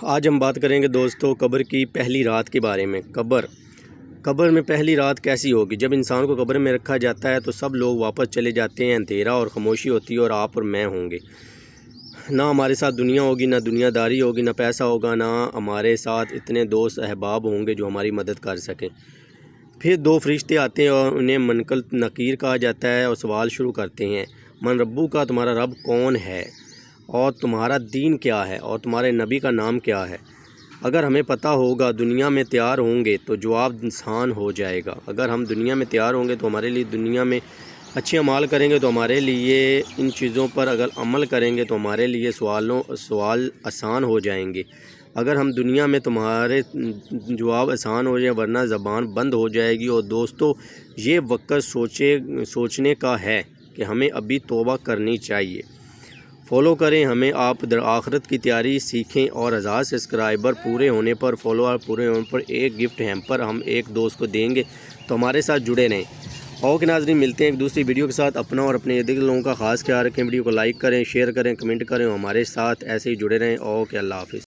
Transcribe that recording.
آج ہم بات کریں گے دوستو قبر کی پہلی رات کے بارے میں۔ قبر میں پہلی رات کیسی ہوگی؟ جب انسان کو قبر میں رکھا جاتا ہے تو سب لوگ واپس چلے جاتے ہیں، اندھیرا اور خاموشی ہوتی ہے اور آپ اور میں ہوں گے۔ نہ ہمارے ساتھ دنیا ہوگی، نہ دنیا داری ہوگی، نہ پیسہ ہوگا، نہ ہمارے ساتھ اتنے دوست احباب ہوں گے جو ہماری مدد کر سکیں۔ پھر دو فرشتے آتے ہیں اور انہیں منکر نکیر کہا جاتا ہے اور سوال شروع کرتے ہیں، من ربو کا، تمہارا رب کون ہے اور تمہارا دین کیا ہے اور تمہارے نبی کا نام کیا ہے؟ اگر ہمیں پتہ ہوگا، دنیا میں تیار ہوں گے تو جواب آسان ہو جائے گا۔ اگر ہم دنیا میں تیار ہوں گے تو ہمارے لیے، دنیا میں اچھے اعمال کریں گے تو ہمارے لیے، ان چیزوں پر اگر عمل کریں گے تو ہمارے لیے سوال آسان ہو جائیں گے۔ اگر ہم دنیا میں تمہارے جواب آسان ہو جائے ورنہ زبان بند ہو جائے گی۔ اور دوستو، یہ وقت سوچنے کا ہے کہ ہمیں ابھی توبہ کرنی چاہیے۔ فالو کریں ہمیں، آپ در آخرت کی تیاری سیکھیں، اور 1000 سبسکرائبر پورے ہونے پر، فالوور پورے ہونے پر ایک گفٹ ہیمپر ہم ایک دوست کو دیں گے، تو ہمارے ساتھ جڑے رہیں۔ اوکے ناظرین، ملتے ہیں ایک دوسری ویڈیو کے ساتھ۔ اپنا اور اپنے ارد گرد لوگوں کا خاص خیال رکھیں، ویڈیو کو لائک کریں، شیئر کریں، کمنٹ کریں، اور ہمارے ساتھ ایسے ہی جڑے رہیں۔ اوکے، اللہ حافظ۔